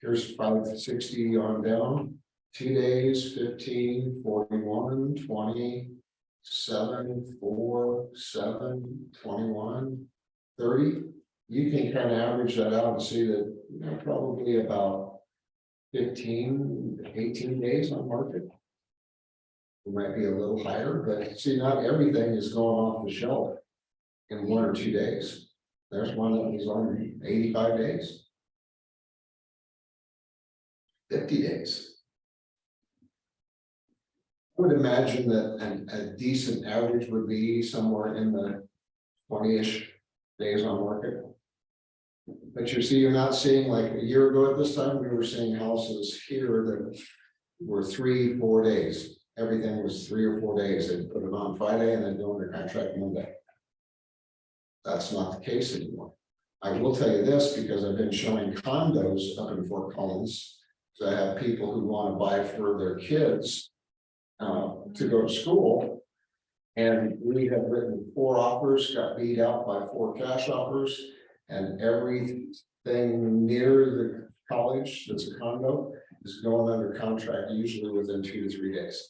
Here's 560 on down, 2 days, 15, 41, 20. 7, 4, 7, 21, 30. You can kind of average that out and see that, probably about 15, 18 days on market. It might be a little higher, but see, not everything is going off the shelf in 1 or 2 days. There's one that was on 85 days. 50 days. I would imagine that a decent average would be somewhere in the 20-ish days on market. But you see, you're not seeing like a year ago at this time, we were seeing houses here that were 3-4 days. Everything was 3 or 4 days. They put it on Friday and then go under contract Monday. That's not the case anymore. I will tell you this because I've been showing condos up in Fort Collins. So I have people who want to buy for their kids. To go to school. And we have written 4 offers, got beat out by 4 cash offers. And everything near the college that's a condo is going under contract usually within 2 to 3 days.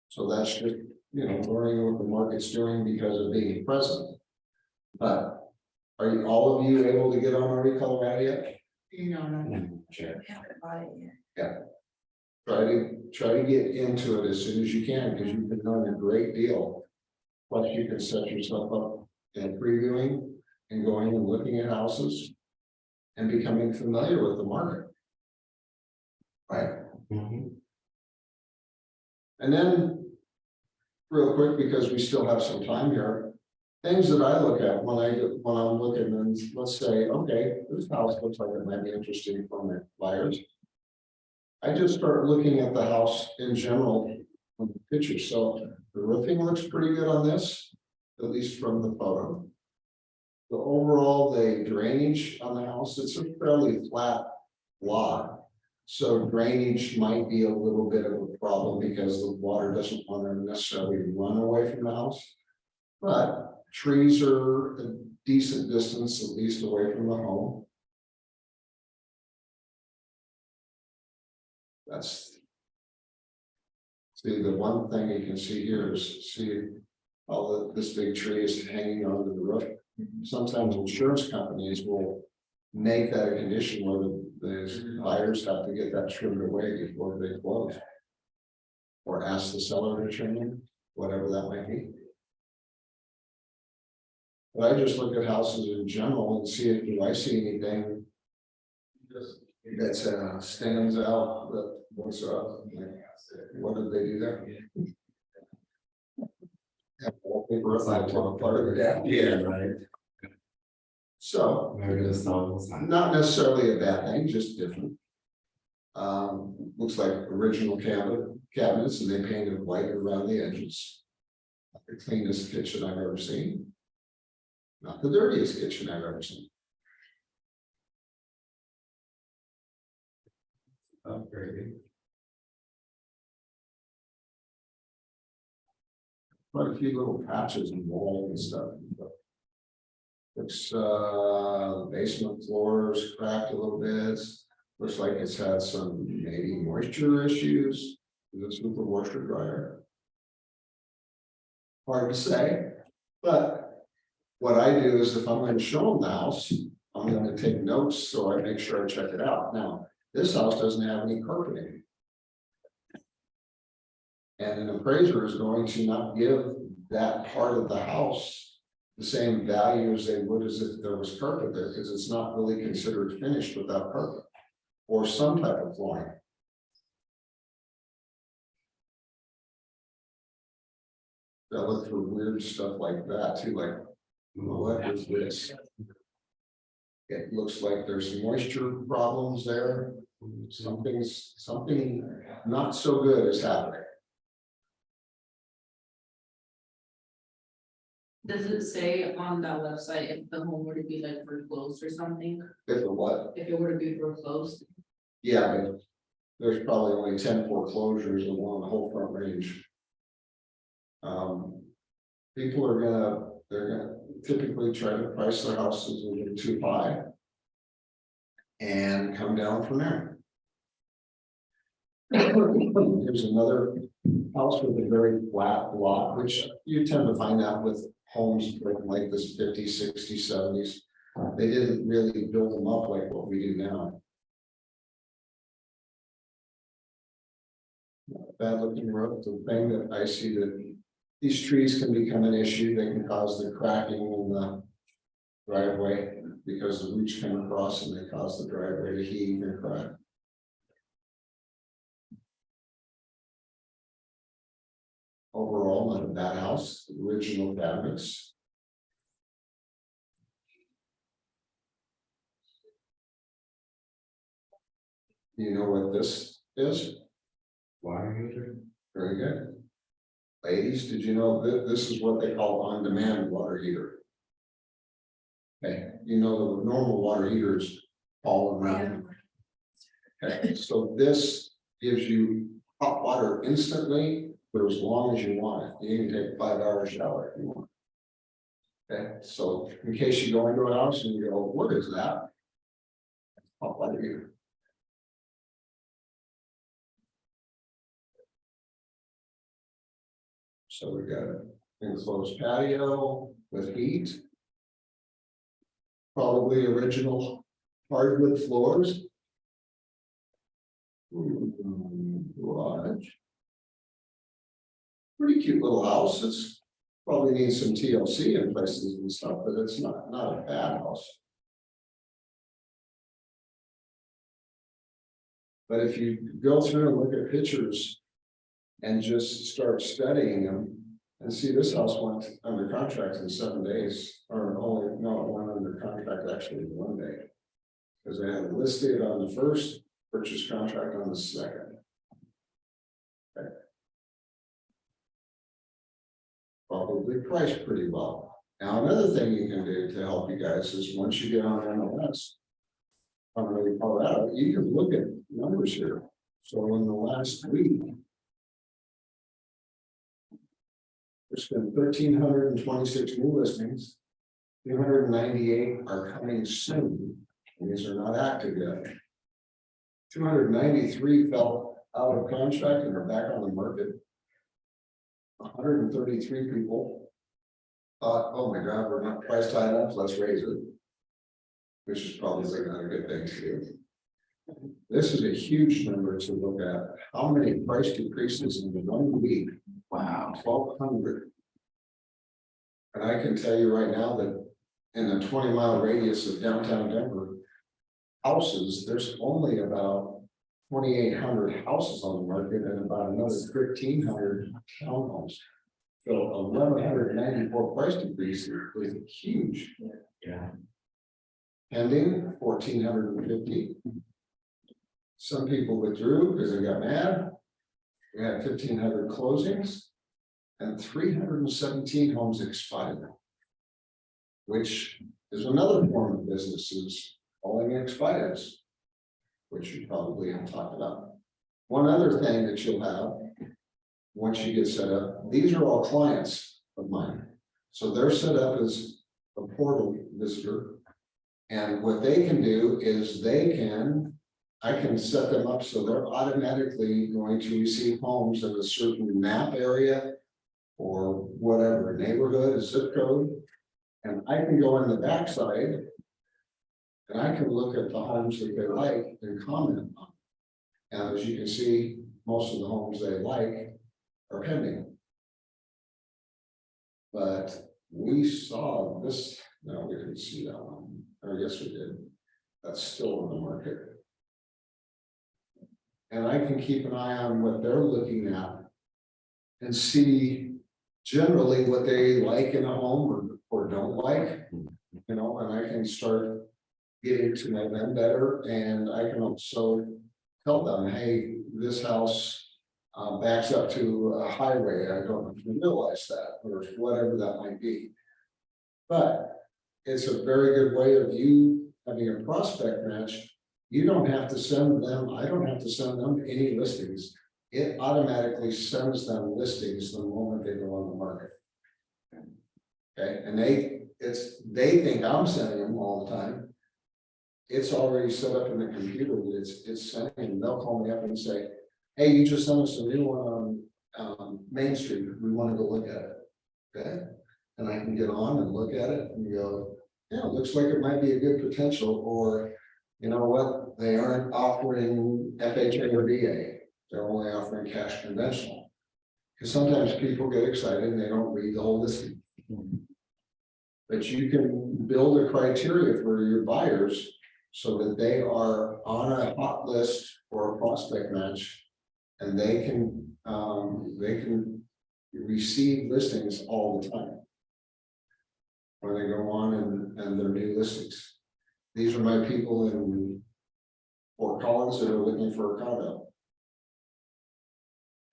So that's just, learning what the market's doing because of being present. But are you, all of you able to get on RE Colorado yet? No, Sure. we haven't bought it yet. Try to get into it as soon as you can, because you've been doing a great deal. Plus you can set yourself up in previewing and going and looking at houses. And becoming familiar with the market. Right, Mhm. and then. Real quick, because we still have some time here. Things that I look at when I'm looking and let's say, okay, this house looks like it might be interesting for my buyers. I just start looking at the house in general on the picture. So the roofing looks pretty good on this, at least from the photo. The overall, the drainage on the house, it's a fairly flat lot. So drainage might be a little bit of a problem because the water doesn't want to necessarily run away from the house. But trees are a decent distance, at least away from the home. That's. See, the one thing you can see here is all this big tree is hanging onto the roof. Sometimes insurance companies will make that a condition where the buyers have to get that trimmed away before they close. Or ask the seller to trim them, whatever that might be. But I just look at houses in general and see if do I see anything that stands out what's up, like, what did they do there? Have wallpaper up on top part of the deck. Yeah, right. So, Maybe the stone was not. not necessarily a bad thing, just different. Looks like original cabinets and they painted white around the edges. The cleanest kitchen I've ever seen. Not the dirtiest kitchen I've ever seen. Upgrading. Quite a few little patches and wall and stuff. Looks, basement floors cracked a little bit. Looks like it's had some maybe moisture issues. This with the washer dryer. Hard to say, but what I do is if I'm going to show them the house, I'm going to take notes so I make sure I check it out. Now, this house doesn't have any carpeting. And an appraiser is going to not give that part of the house the same value as they would as if there was carpet there, because it's not really considered finished without carpet or some type of flooring. I look for weird stuff like that too, like, what is this? It looks like there's moisture problems there. Something not so good is happening. Does it say on that website if the home were to be like foreclosed or something, If or what? if it were to be foreclosed? Yeah, but there's probably only 10 foreclosures along the whole front range. People are they're gonna typically try to price their houses a little too high. And come down from there. Here's another house with a very flat lot, which you tend to find out with homes like this 50s, 60s, 70s. They didn't really build them up like what we do now. Bad looking road, the thing that I see that these trees can become an issue, they can cause the cracking in the driveway because the roots come across and they cause the driveway to heave and crack. Overall, not a bad house, original cabinets. You know what this is? Water heater. Very good. Ladies, did you know that this is what they call on-demand water heater? Okay, you know the normal water heaters all around. Okay, so this gives you hot water instantly, for as long as you want it. You can take a 5-hour shower if you want. Okay, so in case you go into a house and you go, what is that? Hot water heater. So we got an enclosed patio with heat. Probably original hardwood floors. Garage. Pretty cute little house. It's probably needs some TLC in places and stuff, but it's not a bad house. But if you go through and look at pictures and just start studying them and see this house went under contract in 7 days, or only, no, it went under contract actually in 1 day. Because they had it listed on the first, purchase contract on the second. Okay. Probably priced pretty well. Now, another thing you can do to help you guys is once you get on MLS, on really Colorado, you can look at numbers here. So in the last week, there's been 1,326 new listings. 298 are coming soon. And these are not active yet. 293 fell out of contract and are back on the market. 133 people thought, oh my God, we're not priced high enough, let's raise it. Which is probably not a good thing to do. This is a huge number to look at. How many price decreases in 1 week? Wow, 1,200. And I can tell you right now that in the 20-mile radius of downtown Denver, houses, there's only about 2,800 houses on the market and about another 1,500 townhomes. So 1,194 price decrease is huge. Yeah. Pending 1,450. Some people withdrew because they got mad. We had 1,500 closings. And 317 homes expired. Which is another form of businesses calling expires. Which you probably have talked about. One other thing that you'll have. Once you get set up, these are all clients of mine. So they're set up as a portal visitor. And what they can do is I can set them up so they're automatically going to receive homes in a certain map area. Or whatever neighborhood, a zip code. And I can go in the backside. And I can look at the homes that they like and comment on. And as you can see, most of the homes they like are pending. But we saw this, no, we didn't see that one, or yes, we did. That's still in the market. And I can keep an eye on what they're looking at. And see generally what they like in a home or don't like, you know, and I can start getting to know them better, and I can also tell them, hey, this house backs up to a highway, I don't know if you realize that, or whatever that might be. But it's a very good way of you having a prospect match. You don't have to send them, I don't have to send them any listings. It automatically sends them listings the moment they go on the market. Okay, and they think I'm sending them all the time. It's already set up in the computer that it's sending, they'll call me up and say, hey, you just sent us a new one on Main Street, we want to go look at it. Okay, and I can get on and look at it and go, yeah, it looks like it might be a good potential, or you know what, they aren't offering FHA or VA. They're only offering cash conventional. Because sometimes people get excited and they don't read the whole listing. But you can build a criteria for your buyers so that they are on a hot list or a prospect match. And they can receive listings all the time. When they go on and their new listings. These are my people in Fort Collins that are looking for a condo.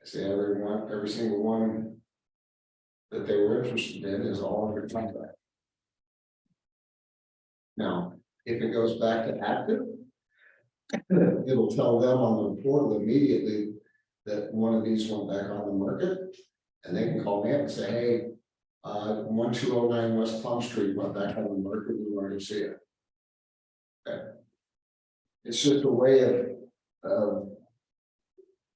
I say every single one that they were interested in is all under contract. Now, if it goes back to active, it'll tell them on the portal immediately that one of these went back on the market, and they can call me up and say, hey, 1209 West Plum Street went back on the market, we want to see it. Okay. It's just a way of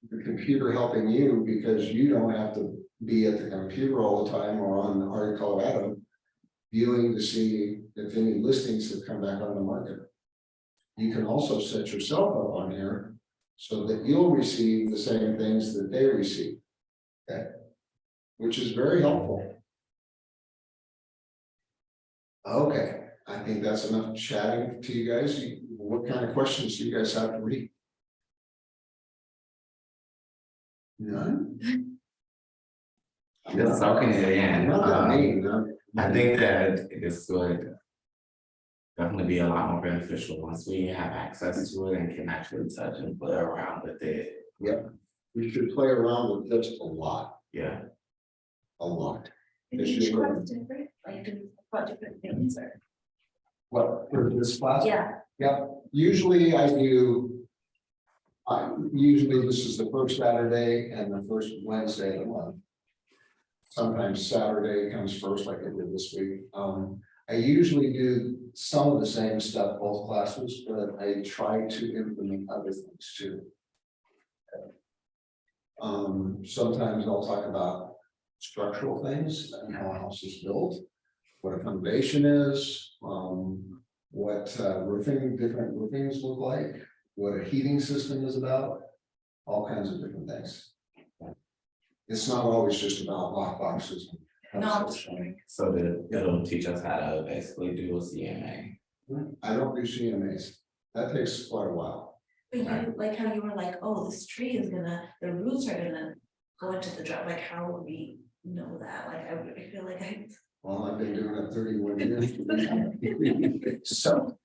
the computer helping you, because you don't have to be at the computer all the time or on RE Colorado viewing to see if any listings have come back on the market. You can also set yourself up on here so that you'll receive the same things that they receive. Okay, which is very helpful. Okay, I think that's enough chatting to you guys. What kind of questions do you guys have for me? None? Just talking to you again. Not that mean, no. I think that this would definitely be a lot more beneficial once we have access to it and can actually touch and play around with it. Yep, we should play around with this a lot, Yeah. a lot. Is each class different, like do what different things or? What, for this class? Yeah, Yep, usually I do. Usually this is the first Saturday and the first Wednesday of the month. Sometimes Saturday comes first, like I did this week. I usually do some of the same stuff, both classes, but I try to implement other things too. Sometimes I'll talk about structural things and how a house is built, what a foundation is, what different roofings look like, what a heating system is about, all kinds of different things. It's not always just about lock boxes. No. So that it'll teach us how to basically do a CMA. I don't do CMAs. That takes quite a while. But you, like how you were like, oh, this tree is gonna, the roots are gonna go into the drought, like how would we know that? Like I feel like I. Well, I've been doing it 31 years. So.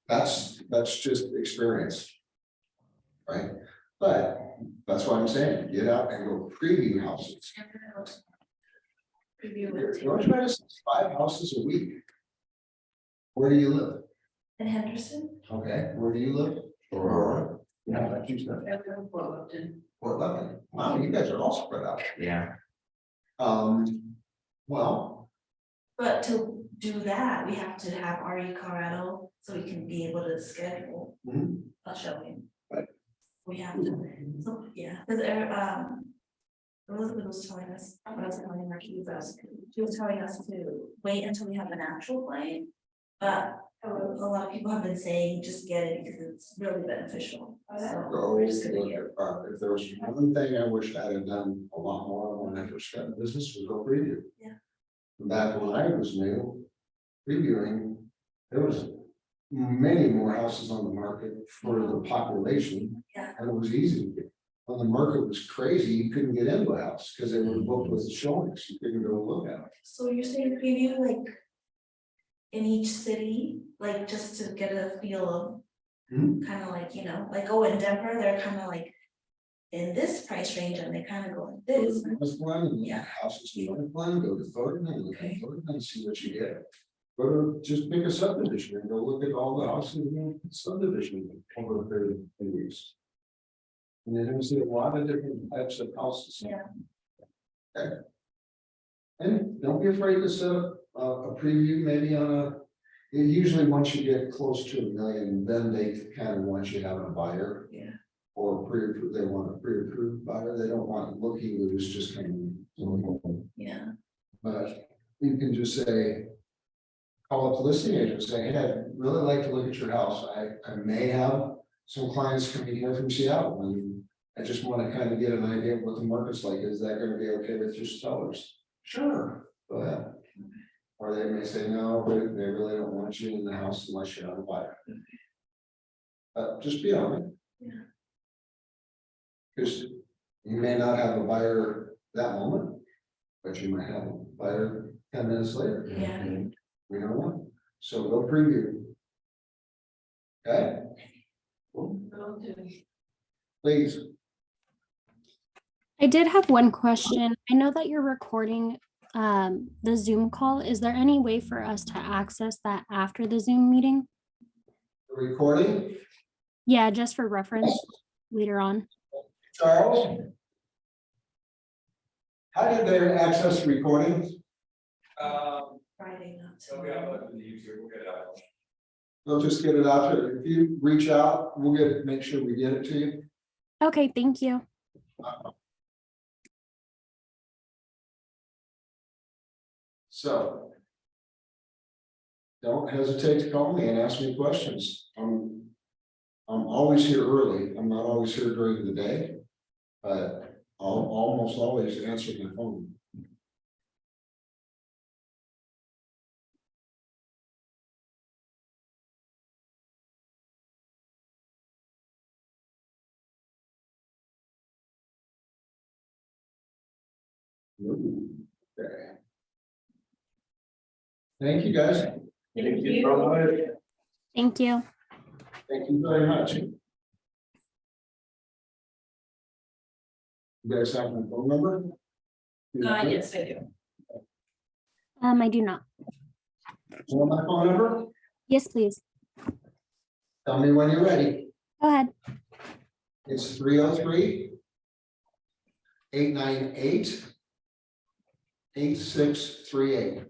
That's just experience. Right, but that's what I'm saying, get out and go preview houses. Preview You're it you're trying to see 5 houses a week. Where do you live? in Henderson. Okay, where do you live? Aurora. Yeah, like you said, Everyone for Lupton. Fort Lebanon. Wow, you guys are all spread out. Yeah, Well, But to do that, we have to have RE Colorado, so we can be able to schedule mhm, a showing. Right. We have to, so, yeah, because Elizabeth was telling us, when I was telling her, she was telling us to wait until we have an actual plane. But a lot of people have been saying, just get it because it's really beneficial, so go we're just gonna look get. at, if there was one thing I wish I had done a lot more when I first got in business was go preview. Yeah. Back when I was new, previewing, there was many more houses on the market for the population. Yeah. And it was easy to get. When the market was crazy, you couldn't get into a house because they were booked with showings, you couldn't go look at it. So you're saying preview like in each city, like just to get a feel of Hmm. kind of like, you know, like, oh, in Denver, they're kind of like in this price range and they kind of go like this. North Glen and Yeah. houses in North Glen, go to Thornton and look at Thornton and see what you get. Go to, just pick a subdivision and go look at all the houses in the subdivision over a period of weeks. And you're gonna see a lot of different types of houses. Yeah. Okay. And don't be afraid to set up a preview maybe on a, usually once you get close to 1 million, then they kind of want you having a buyer. Yeah. Or pre-approved, they want a pre-approved buyer, they don't want looking loose, just coming. Yeah, But you can just say. Call up the listing agent, say, hey, I'd really like to look at your house, I may have some clients coming here from Seattle, and I just want to kind of get an idea of what the market's like, is that gonna be okay with your sellers? Sure, go ahead. Or they may say, no, they really don't want you in the house unless you're not a buyer. Just be honest. Yeah. Because you may not have a buyer that moment, but you might have a buyer 10 minutes later. yeah. We don't know, so go preview. Okay, please, I did have one question. I know that you're recording the Zoom call. Is there any way for us to access that after the Zoom meeting? the recording, Yeah, just for reference later on. Charles. How did they access the recording? Friday, not So we have it in the YouTube, we'll get it out. They'll just get it out there, if you reach out, we'll get it, make sure we get it to you. Okay, thank you. So. Don't hesitate to call me and ask me questions, I'm always here early, I'm not always here during the day. But I'll almost always answer my phone. Okay. Thank you, guys. Thank you so much. Thank you. Thank you very much. You guys have my phone number? Yes, I do. I do not. Want my phone number? Yes, please. Tell me when you're ready. Go ahead. It's 303 898 8638.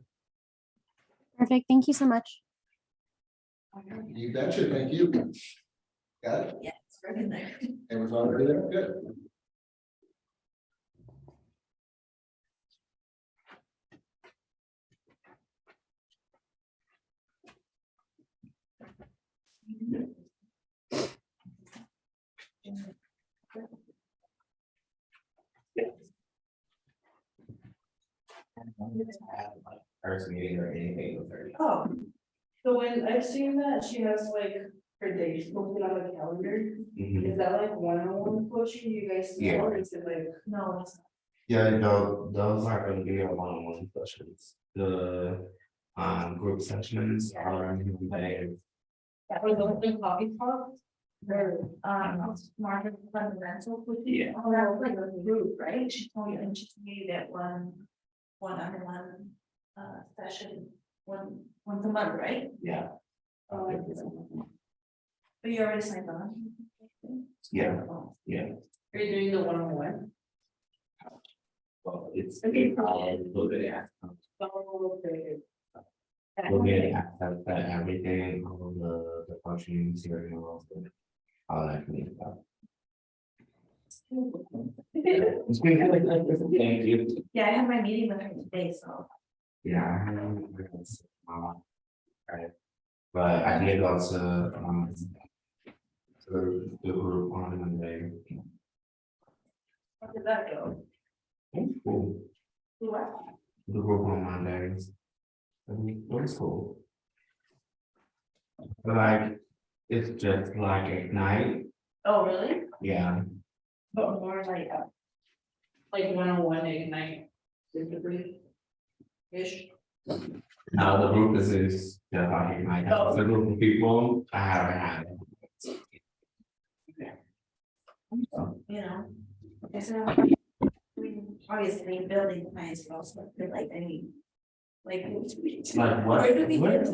Perfect. Thank you so much. You betcha, thank you. Got it? Yeah, it's right in there. It was already there, good. First meeting or anything with her. Oh, so when I've seen that, she has like per day, posted on the calendar? Mhm. Is that like one-on-one coaching, you guys know, Yeah. or is it like? No, it's Yeah, those are gonna be our one-on-one sessions, the group sessions are in the. Or those big coffee talks? Margaret fundamental. Yeah. Oh, that was like a group, right? She told me, and she told me that one-on-one session, once a month, right? Yeah. But you already signed on. Yeah. Oh. Yeah, Are you doing the one-on-one? well, it's. Okay. We'll be at, Oh, okay. we'll be at everything, all the functioning materials, and all that kind of stuff. Thank you. Yeah, I had my meeting with her today, so. Yeah. Right. But I did go to the group on Monday. How did that go? Cool. You what? The group on Mondays. It was cool. But like, it's just like at night, Oh, really? yeah, But more Like one-on-one ignite. Basically. Ish. now the group is just like at night, the group of people, I haven't had it. you know. Okay, so. I mean, obviously, building plans, but also, like, any. Like. Like what? Where do we what- get-